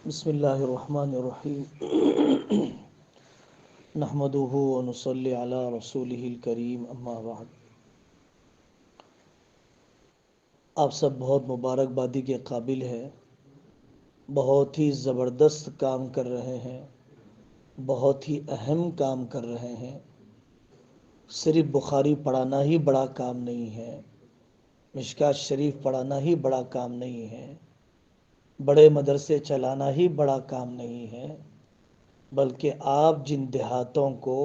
बिस्मिल्लाहिर्रहमानिर्रहीम नहमदुहु व नुसल्ली अला रसूलिहिल करीम अम्मा बाद। आप सब बहुत मुबारकबादी के काबिल हैं। बहुत ही ज़बरदस्त काम कर रहे हैं, बहुत ही अहम काम कर रहे हैं। सिर्फ बुखारी पढ़ाना ही बड़ा काम नहीं है, मिशकात शरीफ पढ़ाना ही बड़ा काम नहीं है, बड़े मदरसे चलाना ही बड़ा काम नहीं है, बल्कि आप जिन देहातों को,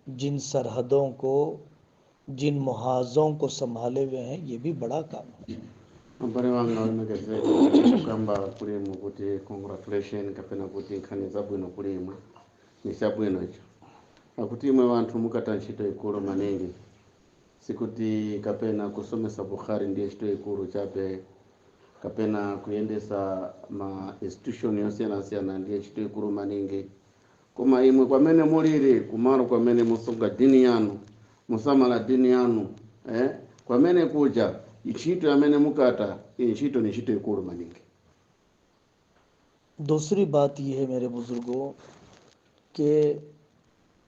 जिन सरहदों को, जिन मुहाज़ों को संभाले हुए हैं, ये भी बड़ा काम है। Habari wanga wemegeze kuti kugamba kulimu kuti congratulation kapena kuti nkhani zabwino kulimu ni chabwino icho akuti imwe vanthu mukata ntchito ikulu maningi sikuti kapena kusomesa Bukhari ndiye ntchito ikulu chabe kapena kuyendesa ma institution yosiyanasiyana ndiye ntchito ikulu maningi, koma imwe kwamene muliri kumalo kwamene musunga dini yanu musamala dini yanu kwamene kuja ntchito yamene mukata ntchito ni ntchito ikulu maningi. दूसरी बात यह है मेरे बुज़ुर्गों कि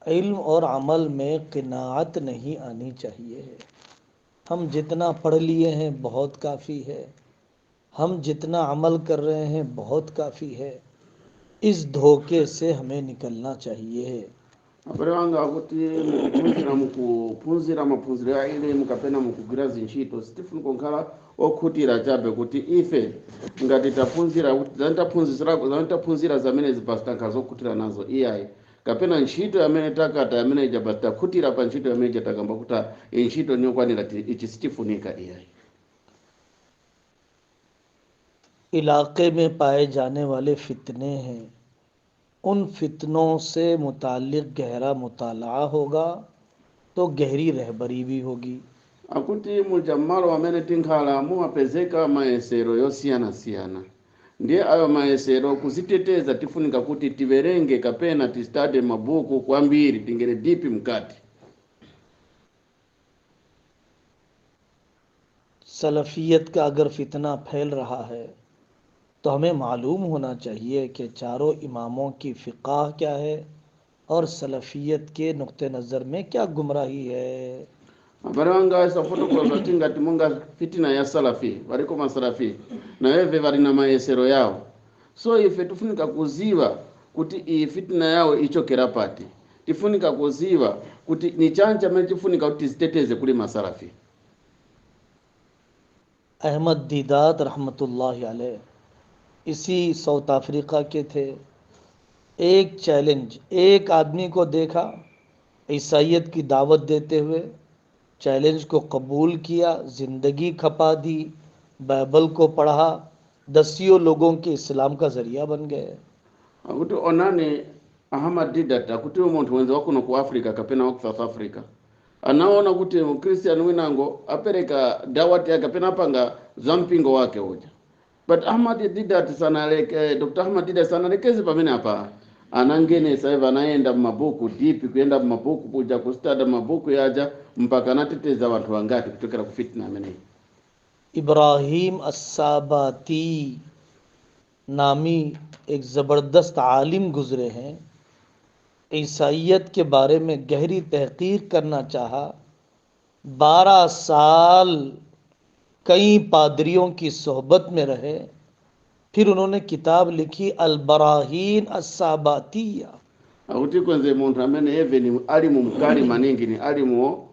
इल्म और अमल में क़नाअत नहीं आनी चाहिए। हम जितना पढ़ लिए हैं बहुत काफ़ी है, हम जितना अमल कर रहे हैं बहुत काफ़ी है। इस धोखे से हमें निकलना चाहिए। Abale wanga kuti mukuphunzira maphunziro ya elimu kapena mukugwira zintchito sitifuna kukhala okhutira chabe kuti ife ngati taphunzira kuti zantaphunzira zamenezi basi tankhaza okhutira nazo iyayi kapena ntchito yamene takata yamene ija basi takhutira pa ntchito yamene ija takamba kuti ntchito niyokwanira ichi sitifunika iyayi. इलाके में पाए जाने वाले फितने हैं, उन फितनों से मुताल्लिक़ गहरा मुताला होगा तो गहरी रहबरी भी होगी। akuti mujammalo amene tinkhala mumapezeka mayesero yosiyanasiyana, ndiye ayo mayesero kuziteteza tifunika kuti tiverenge kapena tistade mabuku kwambiri tingere dipi mkati. सलफ़ियत का अगर फितना फैल रहा है तो हमें मालूम होना चाहिए कि चारों इमामों की फ़िक़्ह क्या है और सलफ़ियत के नुक्ते नज़र में क्या गुमराही है। Abale wanga esa fotokoza tingati munga fitina ya salafi waliko masalafi na weve walina mayesero yao, so ife tufunika kuziva kuti iyi fitina yao ichokera pati, tifunika kuziva kuti ni chanja amene tifunika kuti tiziteteze kuli masalafi. Ahmad दीदात रहमतुल्लाहि अलैह इसी south Africa के थे। एक चैलेंज, एक आदमी को देखा ईसाइयत की दावत देते हुए, चैलेंज को कबूल किया, ज़िंदगी खपा दी, बाइबल को पढ़ा, दसियों लोगों के इस्लाम का ज़रिया बन गए। Akuti onani Ahmad Didat akuti umuntu wenza wakuno ku Africa kapena waku South Africa anaona kuti mkristian winango apereka dawati yake kapena panga zampingo wake uja, but Ahmad Didat sanaleke Dr. Ahmad Didat sanalekezi pamene apa anangene saiva anaenda mabuku dipi kuenda mabuku kuja kustada mabuku yaja mpaka anateteza watu wangati kutokera ku fitna ameneyi. Ibrahim अस्साबाती नामी एक ज़बरदस्त आलिम गुज़रे हैं, ईसाइयत के बारे में गहरी तहकीक करना चाहा। 12 साल कई पादरियों की सोहबत में रहे, फिर उन्होंने किताब लिखी अल बराहीन अस्साबातिया। Akuti kwenze muntu amene even alimu mkali maningi ni alimu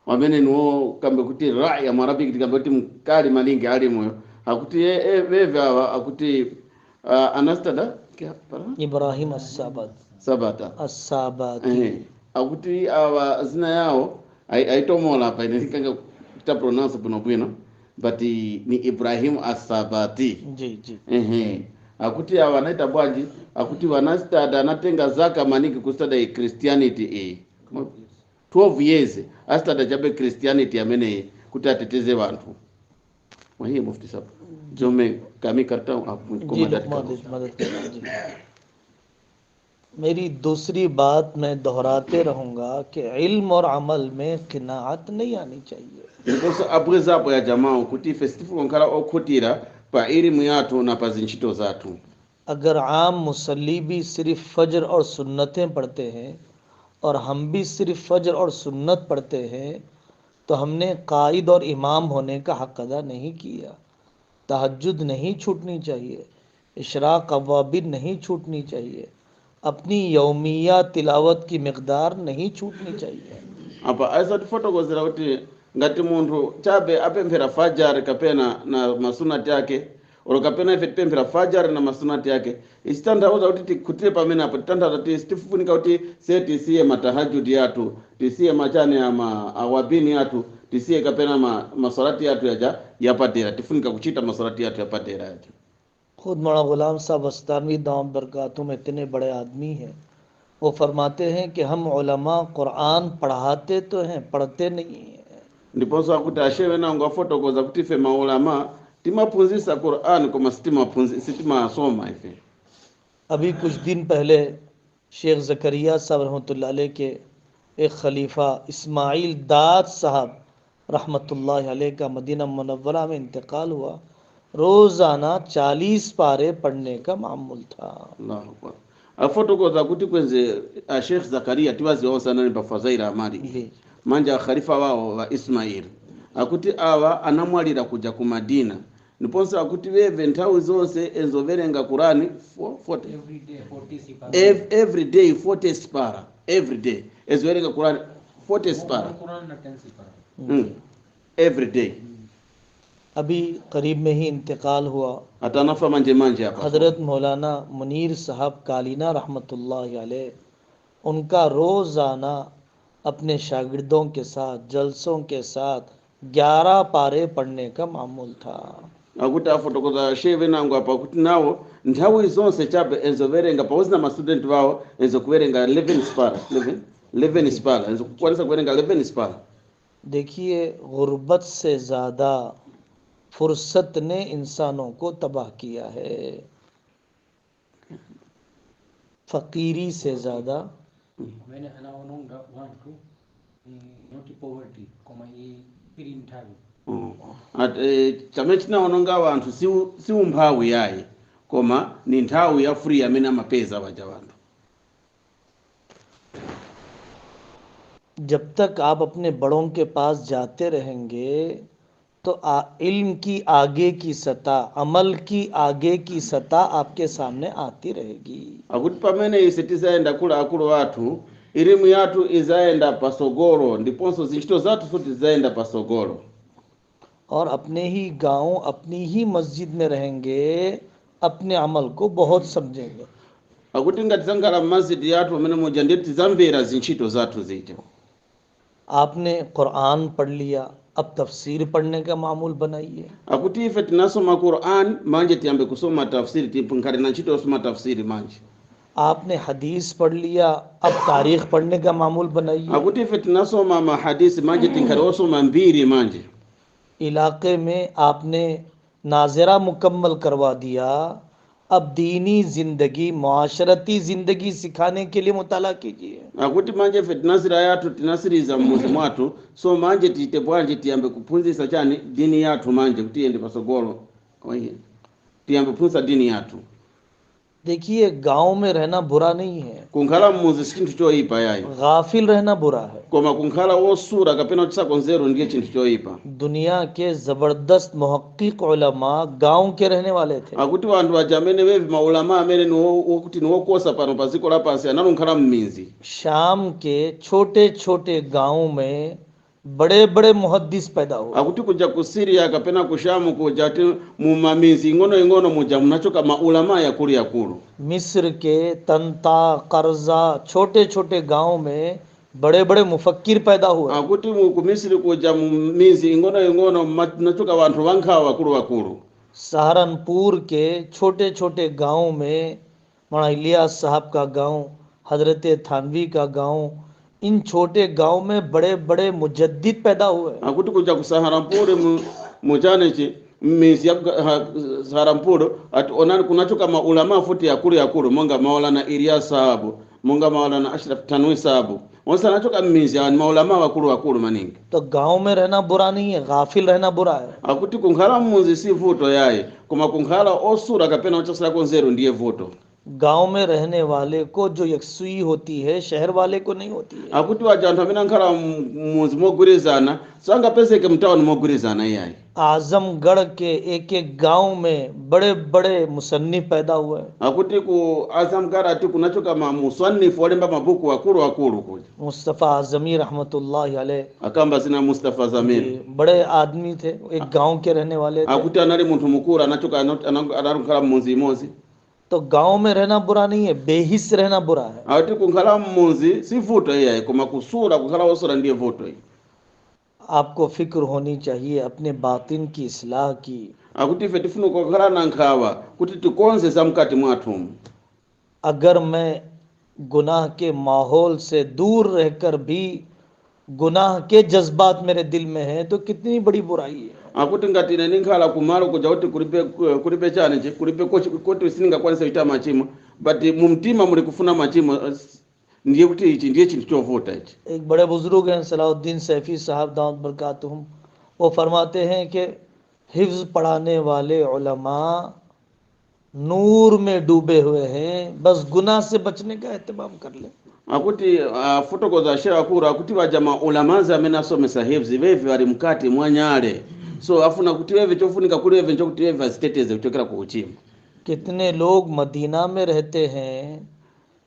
wamene nuo kambe kuti raya marabiki tikambe kuti mkali maningi alimu akuti veve akuti anastada kya para Ibrahim sabata अस्साबाती akuti awa zina yao aitomola pa ine kanga ta pronounce puno bwino but ni Ibrahim Asabati. Ji Akuti awa naita bwaji akuti wanastada anatenga zaka maniki kustada Christianity 12 years astada jabe Christianity amene kuti ateteze vantu wahiye mufti sab jome kami karta हूँ जी लुकमा मदद करना जी। मेरी दूसरी बात मैं दोहराते रहूँगा कि इल्म और अमल में क़नाअत नहीं आनी चाहिए। Because abweza hapo ya jamaa kuti festival onkala okhutira pa elimu yathu na pa zintchito zathu. अगर आम मुसल्ली भी सिर्फ फजर और सुन्नतें पढ़ते हैं और हम भी सिर्फ फजर और सुन्नत पढ़ते हैं तो हमने कायद और इमाम होने का हक अदा नहीं किया। तहज्जुद नहीं छूटनी चाहिए, इशराक अवाबिन नहीं छूटनी चाहिए, अपनी यौमिया तिलावत की मिकदार नहीं छूटनी चाहिए। apa aisa tifotokozera kuti ngati munthu chabe apemphera fajari kapena na masunati yake olo kapena ife tipemphera fajari na masunati yake ichitanthauza kuti tikhutire pamene apo titanthauza kuti tifunika kuti se tisiye matahajudi yathu, tisiye machane awabini yathu, tisiye kapena masalati yathu yaja yapatera, tifunika kuchita masalati yathu yapatera yaja। खुद मौलाना गुलाम साहब अस्तानवी दाम बरकातुह में इतने बड़े आदमी हैं, वो फरमाते हैं कि हम उलमा कुरान पढ़ाते तो हैं, पढ़ते नहीं हैं। ndiponso akuti ashewe nango afotokoza kuti ife maulama timaphunzitsa Qur'an koma sitimasoma ife। अभी कुछ दिन पहले शेख ज़करिया साहब रहमतुल्लाह अलैह के एक खलीफा इस्माइल दाद साहब रहमतुल्लाह अलैह का मदीना मुनव्वरा में इंतकाल हुआ। रोज़ाना 40 पारे पढ़ने का मामूल था। Allahu Akbar। afotokoza kuti kwenze Sheikh Zakaria tiwaziwonsanani pafazaira amali जी manja khalifa wao wa Ismail akuti awa anamwalira kuja ku Madina ndiponso akuti veve nthawi zonse enzoverenga Qurani every day 40 spara every day ezoverenga Qurani 40 spara every day। अभी करीब में ही इंतकाल हुआ। atanafa manje manje hapa हज़रत मौलाना मुनीर साहब कालीना रहमतुल्लाह अलैह, उनका रोज़ाना अपने शागिर्दों के साथ जलसों के साथ 11 पारे पढ़ने का मामूल था। akuti afotokoza shewe nangu hapa kuti nawo nthawi zonse chabe enzoverenga pawuzi na mastudenti wawo enzokuverenga 11 spara 11 spara enzokukwanisa kuverenga 11 spara। देखिए, गुर्बत से ज़्यादा फुर्सत ने इंसानों को तबाह किया है, फ़कीरी से ज़्यादा। मैंने anaononga watu not poverty koma iri nthawi chamene chinaononga wanthu si umphawi yayi koma ni nthawi ya free amene amapeza waja wanthu। जब तक आप अपने बड़ों के पास जाते रहेंगे तो इल्म की आगे की सतह, अमल की आगे की सतह आपके सामने आती रहेगी। akuti pamene ise tizaenda kula akulu wathu elimu yathu izaenda pasogolo ndiponso zintchito zathu so tizaenda pasogolo। और अपने ही गांव, अपनी ही मस्जिद में रहेंगे, अपने अमल को बहुत समझेंगे। akuti ngati zangala m'masjidi yathu amene muja ndi tizamvera zintchito zathu zija। आपने कुरान पढ़ लिया, अब तफसीर पढ़ने का मामूल बनाइए। akuti ife tinasoma Qur'an manje tiyambe kusoma tafsiri tipunkhale na ntchito yosoma tafsiri manje। आपने हदीस पढ़ लिया, अब तारीख पढ़ने का मामूल बनाइए। akuti ife tinasoma mahadisi manje tinkhale osoma mbiri manje। इलाके में आपने नाज़रा मुकम्मल करवा दिया, अब दीनी ज़िंदगी, मुआशरती ज़िंदगी सिखाने के लिए मुताला कीजिए। akuti manje ife tinasira yathu tinasiriza mmuzi mwathu so manje tiite bwanje tiyambe kuphunzitsa chani dini yathu manje kuti iyende pasogolo oye tiyambe kuphunzitsa dini yathu। देखिए, गांव में रहना बुरा नहीं है, kunkhala mmuzi si chinthu choyipa yayi गाफिल रहना बुरा है। koma kunkhala wosula kapena chisako nzeru ndiye chinthu choyipa। दुनिया के ज़बरदस्त मुहक्किक उलमा गांव के रहने वाले थे। akuti wanthu aja amene vevi maulama amene wokuti niwokosa pano pa dziko lapansi analunkhala m'mizi। शाम के छोटे छोटे गांव में बड़े बड़े मुहद्दिस पैदा हुए। akuti kuja ku Syria kapena ku Shamu kuja ti mumamizi ing'ono ing'ono muja munachoka maulama yakulu। मिस्र के तंता, कर्जा, छोटे छोटे गांव में बड़े बड़े मुफक्किर पैदा हुए। akuti ku Misiri kuja mumizi ing'ono ing'ono munachoka wanthu wankhawa wakulu। Saharanpur के छोटे छोटे गांव में मौलाना इलियास साहब का गांव, हजरत थानवी का गांव, इन छोटे गांव में बड़े बड़े मुजद्दिद पैदा हुए। akuti kuja ku Saharampur muchanechi mizi ya Saharampur ati onani kunachoka maulama futi yakulu monga maulana Ilyas sahabu monga maulana Ashraf Tanwi sahabu onsana choka mmizi ani maulama wakulu maningi तो गांव में रहना बुरा नहीं है, गाफिल रहना बुरा है। akuti kunkhala mmuzi si vuto yaye koma kunkhala osula kapena ochosera konzeru ndiye vuto गांव में रहने वाले को जो यकसुई होती है शहर वाले को नहीं होती है। akuti waja anthu amene ankhala mmuzi mogwirizana sangapezeke mtawuni mogwirizana iyayi Azamgarh के एक एक गांव में बड़े बड़े मुसन्निफ पैदा हुए। akuti ku Azamgara ati kunachoka musanifu walemba mabuku wakulu kuja Mustafa आजमी रहमतुल्लाह अलैह akamba zina Mustafa Zamir ये बड़े आदमी थे, एक गांव के रहने वाले थे। akuti anali munthu mukulu anachoka anakhala mmuzi imodzi तो गांव में रहना बुरा नहीं है, बेहिस रहना बुरा है। akuti kunkhala mmuzi si vuto iyayi koma kusula kunkhala osula ndiye vuto iyi आपको फिक्र होनी चाहिए अपने बातिन की इस्लाह की। akuti ife tifuna kukhala na nkhawa kuti tikonze zamkati mwathumu अगर मैं गुनाह के माहौल से दूर रहकर भी गुनाह के जज्बात मेरे दिल में हैं तो कितनी बड़ी बुराई है। akuti ngati ine ndinkhala kumalo kuja kuti kulibe chani kulibe koti sindingakwanisa kuchita machimo but mumtima muli kufuna machimo ndiye kuti ichi ndiye chinthu chovuta ichi एक बड़े बुजुर्ग हैं सलाउद्दीन सैफी साहब दाऊद बरकातुहुम, वो फरमाते हैं कि हिफ्ज पढ़ाने वाले उलमा नूर में डूबे हुए हैं, बस गुनाह से बचने का एहतमाम कर ले। akuti fotokoza shehe akulu akuti wajama ulamazi amene asomesa hifzi vevi wali mkati mwanyale so afuna kuti wewe chofunika kuli wewe nchokuti wewe aziteteze kuchokera ku uchimo कितने लोग मदीना में रहते हैं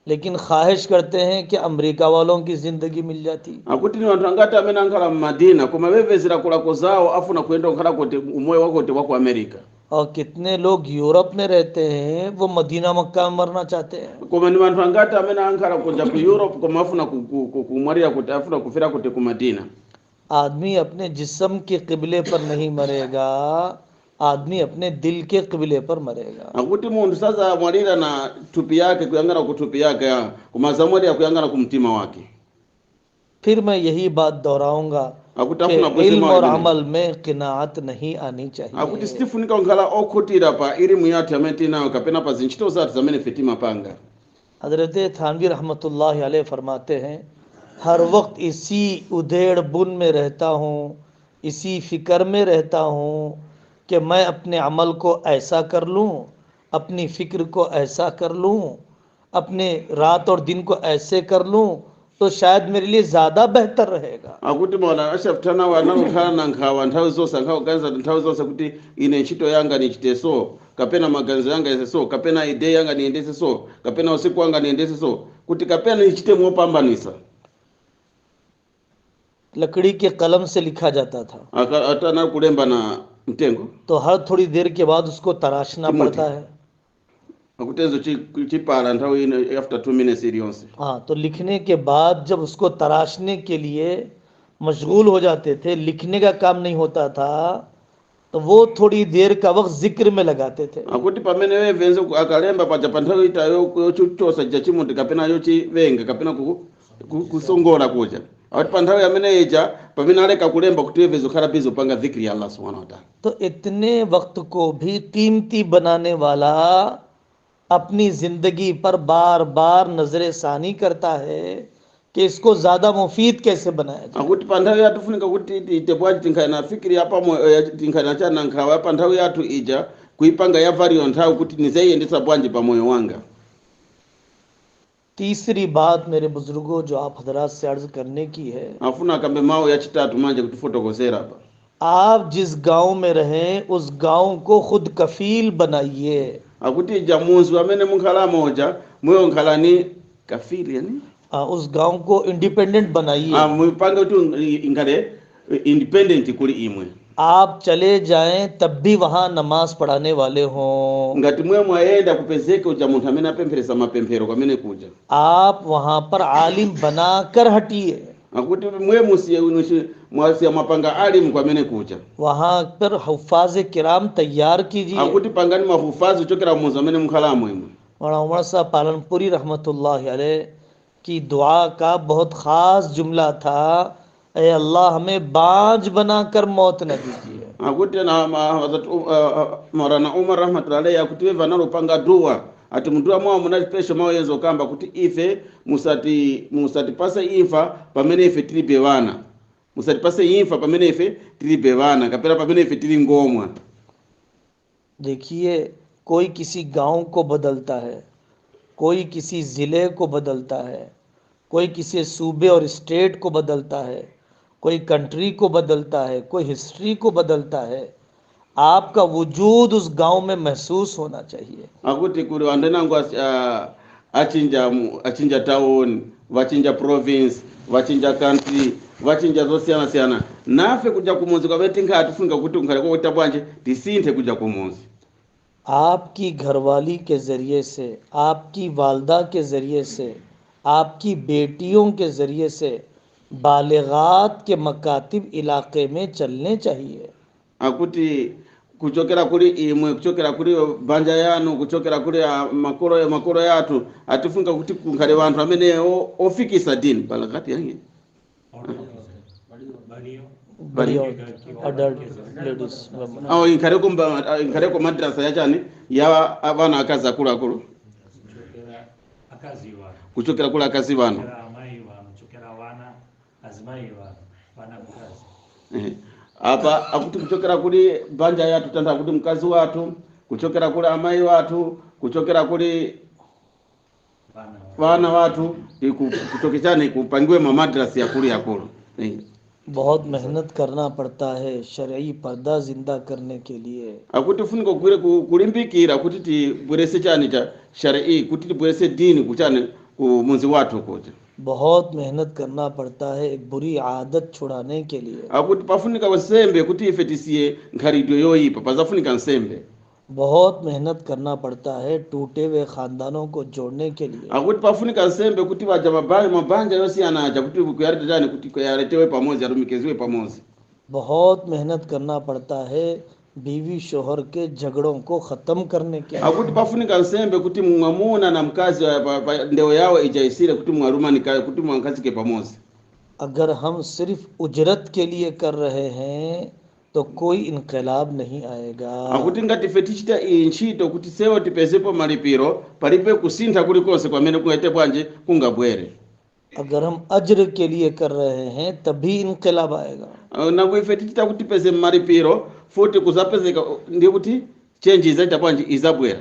लेकिन ख्वाहिश करते हैं कि अमेरिका वालों की जिंदगी मिल जाती। akuti ni wanthu angati amene ankhala mmadina koma wewe zilakolako zawo afuna kuyenda kukhala kuti umoyo wakote wako Amerika और कितने लोग यूरोप में रहते हैं वो मदीना मक्का में मरना चाहते हैं। koma ni wanthu angati amene ankhala kuja ku Europe koma afuna kumwalira kuti afuna kufira kuti ku Madina आदमी अपने जिस्म के किबले पर नहीं मरेगा, आदमी अपने दिल के किबले पर मरेगा। akuti munthu sasa amwalira na thupi yake kuyang'ana ku thupi yake koma zamwalira kuyang'ana ku mtima wake फिर मैं यही बात दोहराऊंगा akuti कि afuna इल्म और kusema अमल में किनात नहीं आनी akuti चाहिए। sitifunika kukhala okhutira pa ilimu yathu amene tinayo kapena pa zintchito zathu zamene ife timapanga हजरत थानवी रहमतुल्लाह अलैह फरमाते हैं, हर वक्त इसी उधेड़ बुन में रहता हूँ, इसी फिक्र में रहता हूँ कि मैं अपने अमल को ऐसा कर लूँ, अपनी फिक्र को ऐसा कर लूँ, अपने रात और दिन को ऐसे कर लूँ तो शायद मेरे लिए ज़्यादा बेहतर रहेगा। akuti mwana ashafutana wanakukhala na nkhawa nthawi zonse ankhakuganiza nthawi zonse kuti ine ntchito yanga nichite so kapena maganizo yanga ise so kapena ide yanga niyendese so kapena usiku wanga niyendese so kuti kapena nichite mopambanisa लकड़ी के कलम से लिखा जाता था atana kulemba na mtengo तो हर थोड़ी देर के बाद उसको तराशना चिमोटे। पड़ता है। akuti ezo chipala nthawi ine after 2 minutes iliyonse हाँ, तो लिखने के बाद जब उसको तराशने के लिए मशगूल हो जाते थे, लिखने का काम नहीं होता था, तो वो थोड़ी देर का वक्त जिक्र में लगाते थे। akuti pamene wevenze akalemba paja pa nthawi itayo yochosa cha chimuti kapena yochivenga kapena kusongola kuja akuti pa nthawi amene ija pamene aleka kulemba kuti wevenze kukhala bizi upanga dhikri ya Allah subhanahu wa ta'ala तो इतने वक्त को भी कीमती बनाने वाला अपनी जिंदगी पर बार बार नजर सानी करता है कि इसको ज्यादा मुफीद कैसे बनाया जाए। akuti pa nthawi yathu funika kuti ite bwaji tinkhana fikiri yapamoyo tinkhana chana nkhawa pa nthawi yathu ija kuipanga yavaliyo nthawi kuti nizayiyendesa bwanji pa moyo wanga तीसरी बात मेरे बुजुर्गों जो आप हजरात से अर्ज करने की है, afuna akambe mawu yachitatu manje kutifotokozera pa आप जिस गांव में रहें उस गांव को खुद कफील बनाइए। akuti ija munzu amene munkhala moja mweyo nkhalani kafiri yani उस गांव को इंडिपेंडेंट बनाइए। muipange kuti inkhale independent kuli imwe आप चले जाएं तब भी वहां नमाज पढ़ाने वाले हों, ngati mwe mwayenda kupezeka uja munthu amene apempheresa mapemphero kwamene kuja आप वहां पर आलिम बनाकर हटिए, akuti mwe mwasiya mwapanga alimu kwamene kuja वहां पर हुफ़ाज़ किराम तैयार कीजिए। akuti pangani mahufazi kuchokera munzu amene munkhalamo imwe मौलाना उमर साहब पालनपुरी रहमतुल्लाह अलैह की दुआ का बहुत ख़ास जुमला था, ए अल्लाह हमें बाज बनाकर मौत न दीजिए। akuti na Maulana Umar rahmatullahi alayhi akuti wewe vanalopanga dua ati mndu amwa munalipesha mawezo kamba kuti ife musati pasa imfa pamene ife tilibe vana, musati pasa imfa pamene ife tilibe vana kapena pamene ife tili ngomwa. देखिए, कोई किसी गांव को बदलता है, कोई किसी ज़िले को बदलता है, कोई किसी सूबे और स्टेट को बदलता है, कोई कंट्री को बदलता है, कोई हिस्ट्री को बदलता है। आपका वजूद उस गांव में महसूस होना चाहिए। akuti kuri vandanangu achinja town, vachinja province, vachinja country, vachinja zosiyana siyana, nafe kuja kumuzi kwave tingatifunga kuti unkhale kwakuita bwanje tisinthe kuja kumuzi. आपकी घरवाली के ज़रिए से, आपकी वालदा के ज़रिए से, आपकी बेटियों के ज़रिए से बालिगात के मकातिब इलाके में चलने चाहिए। akuti kuchokera kuri imwe, kuchokera kuri banja yanu, kuchokera kuri makolo yatu atifunga kuti kunkhale vanthu amene ofikisa dini balagati yange बड़ी adult ladies au inkareko madrasa yachani ya abana akazi akulu kuchokera kula akazi vano apa akuti kuchokera kuli banja yatu tanda kuti mkazi watu, kuchokera kuli amai watu, kuchokera kuli vana watu, kuchokechani kupangiwe madrasa yakulu. बहुत मेहनत करना पड़ता है शरई पर्दा जिंदा करने के लिए। akuti funiko kulimbikira kuti tibwerese chani cha shar'i, kuti tibwerese dini kuchani kumunzi watu kuti बहुत मेहनत करना पड़ता है एक बुरी आदत छुड़ाने के लिए। akuti pafunika nsembe kuti ife tisiye nkhalidwe yoyipa, pazafunika nsembe. बहुत मेहनत करना पड़ता है टूटे हुए खानदानों को जोड़ने के लिए। akuti pafunika nsembe kuti vaja mabanja yosiyana aja kuti kuyarete chani kuti kuyaretewe pamoja, arumikiziwe pamoja. बहुत मेहनत करना पड़ता है बीवी शोहर के झगड़ों को खत्म करने के लिए। akuti pafunika nsembe kuti mwamuna na mkazi ndeo yawo ijaisire kuti mwarumanika kuti mwankazike pamoja. अगर हम सिर्फ उजरत के लिए कर रहे हैं तो कोई इनकलाब नहीं आएगा। akuti ngati fe tichita iyi ntchito kuti sewa tipezepo malipiro palibe kusintha kulikonse kwamene kungaite bwanje kungabwere. अगर हम अज्र के लिए कर रहे हैं तभी इनकलाब आएगा। na ife tichita kuti peze malipiro futi kuzapezeka ndi kuti change izaita bwanje izabwera.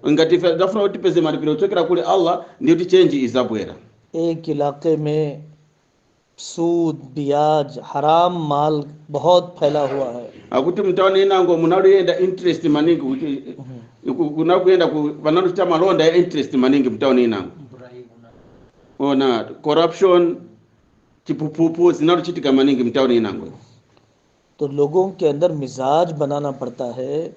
ngati ife dafuna kuti peze malipiro kuchokera kuli Allah ndi kuti change izabwera. एक इलाके में सूद ब्याज हराम माल बहुत फैला हुआ है। akuti mtaoni inango munaloyenda interest maningi kuti kunakuenda vananochita malonda ya interest maningi mtaoni inango. ona corruption chipupupu zinalochitika maningi mtaoni inango. तो लोगों के अंदर मिजाज बनाना पड़ता है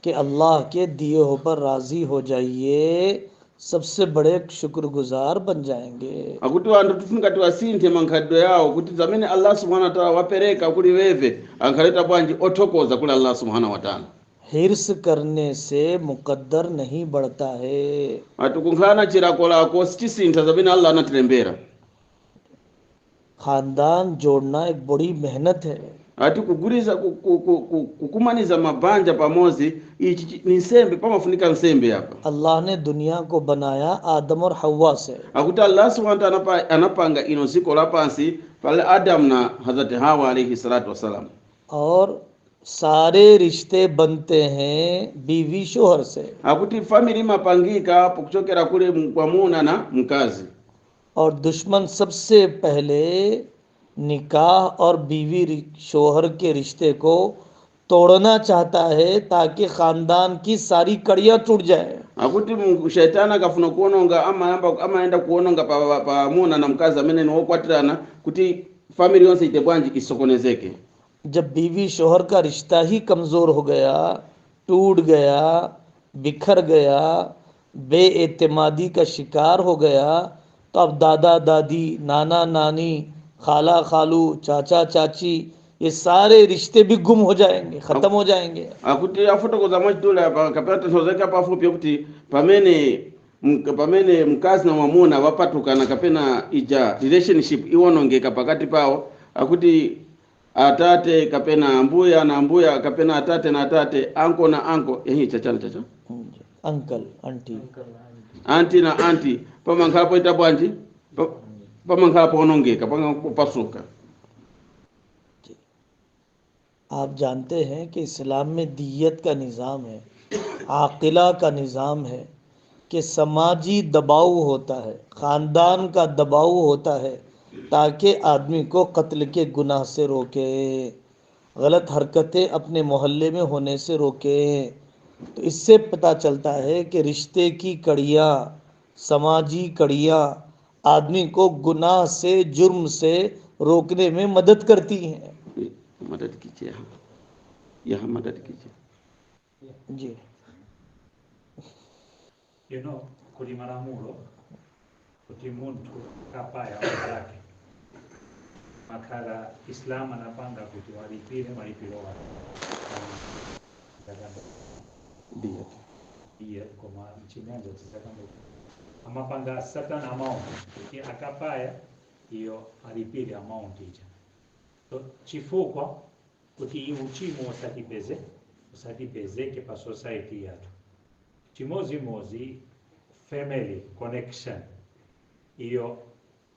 कि अल्लाह के दिए हो पर राजी हो जाइए, सबसे बड़े शुक्रगुजार बन जाएंगे। akuti vantu tifunga tiwasinthe mankhalidwe yawo kuti zamene Allah subhanahu wa ta'ala wapereka kuli wewe ankhaleta bwanji othokoza kuli Allah subhanahu wa ta'ala. हिर्स करने से मुकद्दर नहीं बढ़ता है। ati kunkhana chirako lako sitisintha zamene Allah anatilembera. खानदान जोड़ना एक बड़ी मेहनत है। ati kuguriza kukumaniza mabanja pamozi ichi ni nsembe, pamafunika nsembe hapa. अल्लाह ने दुनिया को बनाया आदम और हव्वा से। akuti Allah subhanahu wa ta'ala anapanga ino ziko la pansi pale Adam na Hazrat Hawa alayhi salatu wasalam. और सारे रिश्ते बनते हैं बीवी शोहर से। akuti family mapangika hapo kuchokera kule mkwamuna na mkazi. और दुश्मन सबसे पहले निकाह और बीवी शोहर के रिश्ते को तोड़ना चाहता है ताकि खानदान की सारी कड़ियां टूट जाए। akuti shetani akafuna kuononga ama enda kuononga pa muna na mkazi amene ni okwatirana kuti family yonse ite bwanji isokonezeke. जब बीवी शोहर का रिश्ता ही कमज़ोर हो गया, टूट गया, बिखर गया, बेएतमादी का शिकार हो गया, तो अब दादा दादी, नाना नानी, खाला खालू, चाचा चाची, ये सारे रिश्ते भी गुम हो जाएंगे, ख़त्म हो जाएंगे। akuti afotokoza mwachitula apa kapata tozeka pafupi kuti pamene mkazi na mwamuna wapatukana kapena ija relationship iwonongeka pakati pawo, akuti atate kapena ambuya na ambuya kapena atate na atate, anko na anko, ehi chachana chacha uncle aunty anti na anti pamankapo itabu anti pamankapo onongeka pangapasuka. आप जानते हैं कि इस्लाम में दियत का निज़ाम है, आकिला का निज़ाम है कि समाजी दबाव होता है, ख़ानदान का दबाव होता है ताकि आदमी को कत्ल के गुनाह से रोके, गलत हरकतें अपने मोहल्ले में होने से रोके। तो इससे पता चलता है कि रिश्ते की कड़ियाँ, समाजी कड़ियाँ आदमी को गुनाह से, जुर्म से रोकने में मदद करती हैं। मदद कीजिए, यहाँ मदद कीजिए जी। kuli Maramulo kuti muntu kapaya makalake makala Islam anapanga kuti walipile malipiro wake iya koma mchimenzo tsakambo amapanga certain amount kuti akapaya iyo alipile amount ija so chifukwa kuti uchimo usatipezeke pa society yatu chimozi family connection iyo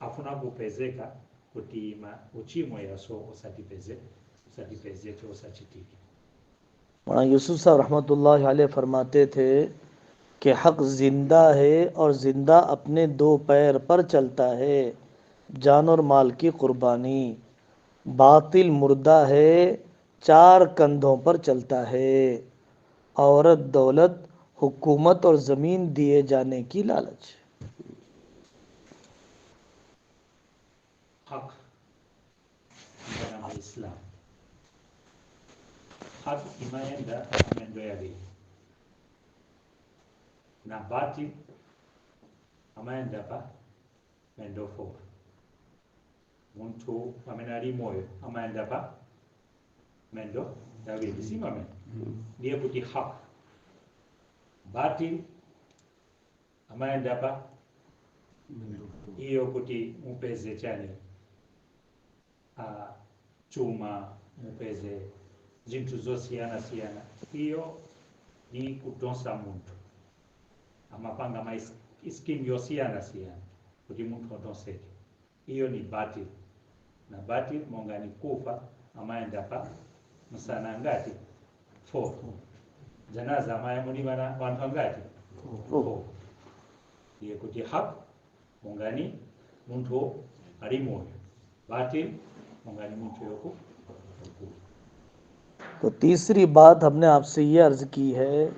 afuna kupezeka kuti uchimo yaso usatipezeke usachitiki. मौलाना यूसुफ साहब रहमतुल्लाह अलैह फरमाते थे कि हक़ ज़िंदा है और ज़िंदा अपने दो पैर पर चलता है, जान और माल की कुर्बानी। बातिल मुर्दा है, चार कंधों पर चलता है, औरत, दौलत, हुकूमत और ज़मीन दिए जाने की लालच। हक dalam Islam hak imaenda amendo yali na bati amaenda pa mendo fo muntu amenali moyo amaenda pa mendo yali simame ndiye kuti hak bati amaenda pa iyo kuti mupeze chani chuma mupeze zinthu zosiyana iyo ni kutonsa muntu amapanga scheme yosiyana kuti muntu atonseke iyo ni batil na batil monga ni kufa amaenda pa msana ngati 4 janaza amaya mulibana wantu ngati 4 iye kuti hak monga ni muntu ali moyo batil तो तीसरी बात हमने आपसे ये अर्ज़ की है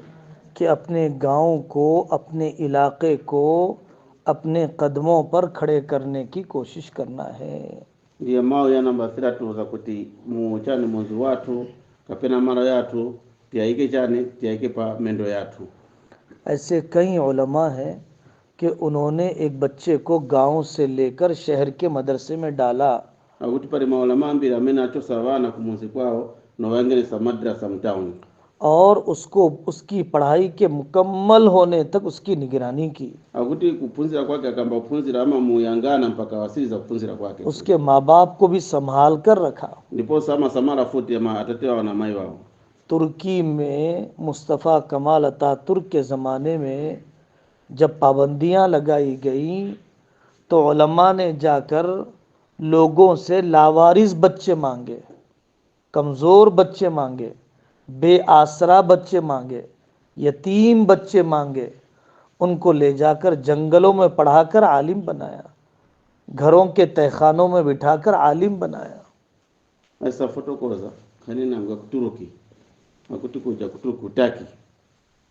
कि अपने गांव को, अपने इलाके को अपने कदमों पर खड़े करने की कोशिश करना है। ndiye mao yanamba siratuza kuti muchani mwenzi watu kapena mara yatu tiaike chani tiaike pa mendo yatu। ऐसे कई उलमा हैं कि उन्होंने एक बच्चे को गांव से लेकर शहर के मदरसे में डाला akuti pale maulama ambira amena chosa wana kumunzi kwao no wangelesa madrasa mtauni और उसको उसकी पढ़ाई के मुकम्मल होने तक उसकी निगरानी की। akuti kupunzira kwake akamba kupunzira ama muyangana mpaka wasiliza kupunzira kwake उसके माँ बाप को भी संभाल कर रखा। ndipo sama samara futi ama atatewa na mai wao। तुर्की में मुस्तफ़ा कमाल अतातुर्क के ज़माने में जब पाबंदियां लगाई गई तो उलमा ने जाकर लोगों से लावारिस बच्चे मांगे, कमज़ोर बच्चे मांगे, बेआसरा बच्चे मांगे, यतीम बच्चे मांगे, उनको ले जाकर जंगलों में पढ़ाकर आलिम बनाया, घरों के तहखानों में बिठाकर आलिम बनाया। ऐसा फोटो कोza kanina nga kuturuki akuti kuja kutaki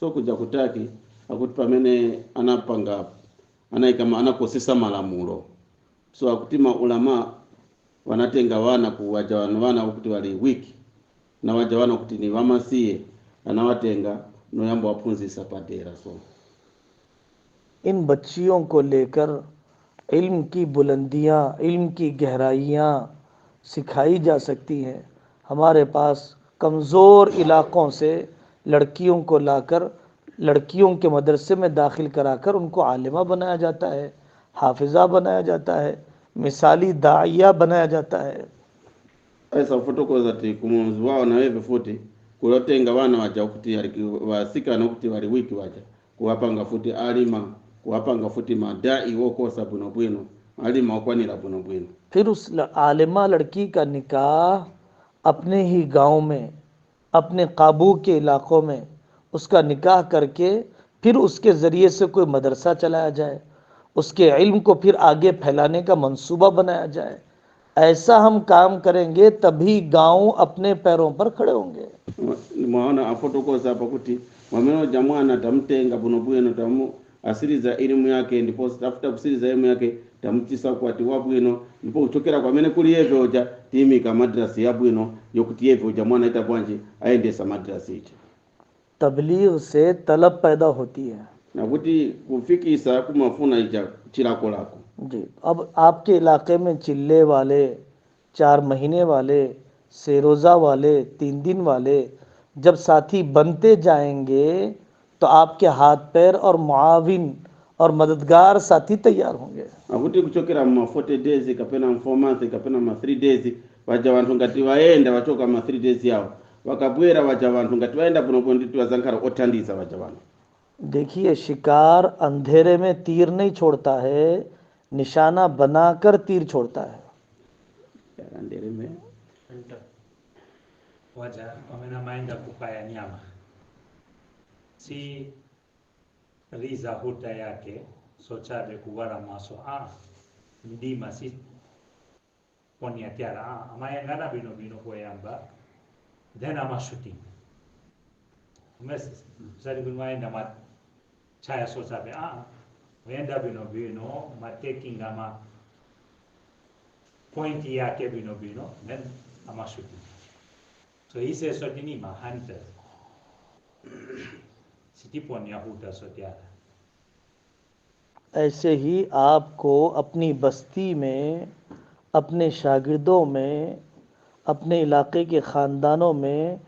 so kuja kutaki akuti pamene anapanga anaikama anakosesa malamulo so akutima ulama wanatenga wana kuwaja wana ukuti wali wiki na waja wana kuti ni wamasie anawatenga no yambo wapunzisa padera। so इन बच्चियों को लेकर इल्म की बुलंदियाँ, इल्म की गहराइयाँ सिखाई जा सकती हैं। हमारे पास कमज़ोर इलाक़ों से लड़कियों को लाकर लड़कियों के मदरसे में दाखिल कराकर उनको आलिमा बनाया जाता है, हाफिज़ा बनाया जाता है, मिसाली दाइया बनाया जाता है। ऐसा photo koza ti kumunzi wao na wewe futi kulotenga wana waja kuti wasika na kuti wali wiki waja kuwapanga futi alima kuwapanga futi madai wokosa bwino bwino alima okwanira bwino bwino. फिर उस आलिमा लड़की का निकाह अपने ही गांव में, अपने काबू के इलाकों में उसका निकाह करके फिर उसके ज़रिए से कोई मदरसा चलाया जाए, उसके इल्म को फिर आगे फैलाने का मंसूबा बनाया जाए। ऐसा हम काम करेंगे तभी गांव अपने पैरों पर खड़े होंगे। Mwaona afotokoza hapa kuti mwameno jamwana tamtenga bwino bwino tamu asiriza elimu yake ndipo tafuta kusiriza elimu yake tamutisa kwati wabwino ndipo uchokera kwamene kuli yevyoja timika madrasa ya bwino yokuti yevyoja mwana ita bwanji aendesa madrasa ichi. तबलीग से तलब पैदा होती है na kuti kufikisa kumafuna icha chilako lako. जी। अब आपके इलाके में चिल्ले वाले, 4 महीने वाले, सेरोज़ा वाले, 3 दिन वाले जब साथी बनते जाएंगे तो आपके हाथ पैर और मुआविन और मददगार साथी तैयार होंगे। akuti kuchokera ma 40 days kapena 4 months kapena ma 3 days waja vantu ngati vaenda vachoka ma 3 days yao wakabwera waja vantu ngati vaenda kuno nditi vazankara otandisa waja vantu. देखिए, शिकार अंधेरे में तीर नहीं छोड़ता है, निशाना बनाकर तीर छोड़ता है। Andere me waja wamenamaenda kupaya nyama, si riza huta yake sochabe kuwala maso ndima si ponia tiara amayangana bino bino koyamba then ama shooting mes sari gunwaenda ma chaya sochabe wenda bino bino ma taking ama point yake bino bino then ama shooting. So he says sotini ma hunter sitiponia huta sotiara. ऐसे ही आपको अपनी बस्ती में, अपने शागिर्दों में, अपने इलाके के ख़ानदानों में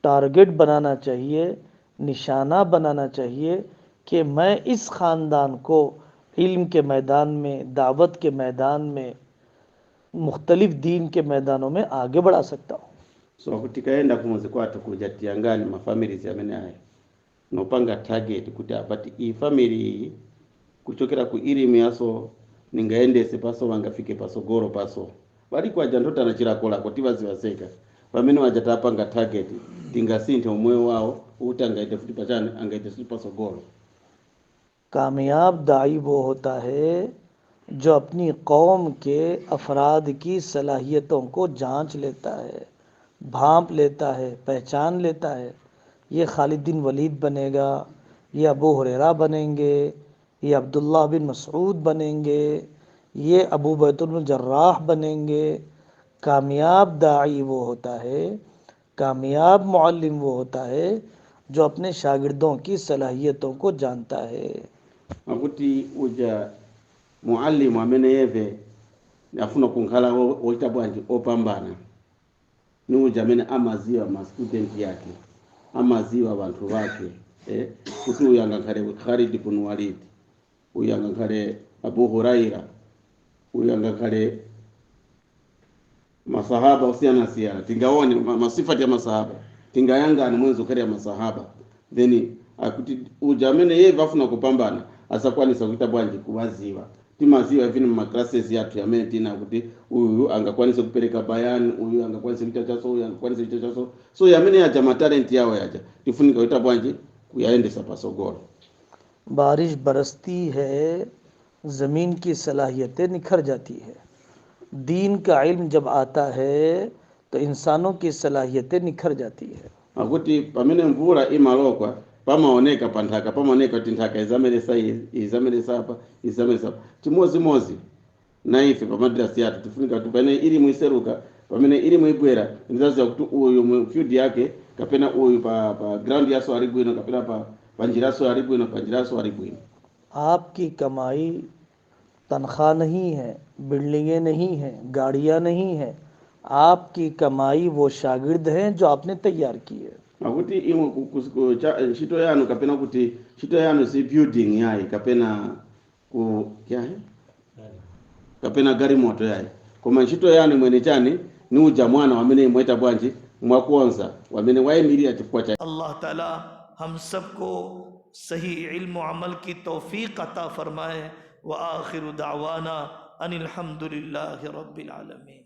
टारगेट बनाना चाहिए, निशाना बनाना चाहिए कि मैं इस ख़ानदान को इल्म के मैदान में, दावत के मैदान में, मुख्तलिफ दीन के मैदानों में आगे बढ़ा सकता हूँ। so kutikaenda kumuzikwata kujatiangani mafamilies amene ayi nopanga target kuti apati iyi family iyi kuchokera ku ilimu yaso ningaendese paso vangafike pasogoro paso valikwaja ndotana chilako lako tivazivaseka pamene wajatapanga target tingasinthe umwoyo wawo kuti angaite futi pachani angaite futi pasogoro. कामयाब दाई वो होता है जो अपनी कौम के अफराद की सलाहियतों को जांच लेता है, भांप लेता है, पहचान लेता है। ये खालिद बिन वलीद बनेगा, ये अबू हुरैरा बनेंगे, ये अब्दुल्लाह बिन मसऊद बनेंगे, ये अबू बैतुल जर्राह बनेंगे। कामयाब दाई वो होता है, कामयाब मुअल्लिम वो होता है जो अपने शागिर्दों की सलाहियतों को जानता है। akuti uja muallimu amene yeve afuna kunkhala oita bwanji opambana ni uja amene amaziwa ma student yake amaziwa vantu vake kuti uyu angakhale Khalid ibn Walid, uyu angakhale Abu Huraira, uyu angakhale masahaba usiyana tingaone masifati ya masahaba tingayangana mwenzo kali ya masahaba then akuti uja amene yeve afuna kupambana asakwanisa kuita bwanji kuwaziwa timaziwa vino ma classes yathu yamene tina kuti uyu angakwanisa kupereka bayani, uyu angakwanisa kuita chaso, uyu angakwanisa kuita chaso, so yamene yaja ma talent yawo yaja tifunika kuita bwanji kuyaendesa pasogoro. बारिश बरसती है, ज़मीन की सलाहियतें निखर जाती है। दीन का इल्म जब आता है तो इंसानों की सलाहियतें निखर जाती है। akuti pamene mvula imalokwa pamaoneka panthaka pamaoneka kuti nthaka izameresa apa chimozimozi na ife pa madrasa yathu tifunika kuti pamene ilimu iseruka, pamene ilimu ibwera ndizaziwa kuti uyu mu field yake kapena uyu pa ground yaso ali bwino kapena pa njiraso ali bwino pa njiraso ali bwino. आपकी कमाई तनख्वाह नहीं है, बिल्डिंगें नहीं हैं, गाड़ियाँ नहीं हैं। आपकी कमाई वो शागिर्द हैं जो आपने तैयार की है। akuti imwe shito yanu kapena kuti shito yanu si building yayi kapena ku yayi kapena gari moto yayi koma shito yanu mwene chani ni uja mwana wamene mweta bwanji mwakuanza wamene wayimirira chifukwa cha अल्लाह ताला हम सबको सही इल्म अमल की तौफीक अता फरमाए। व आखिर दावाना अनिल हम्दुलिल्लाहि रब्बिल आलमीन।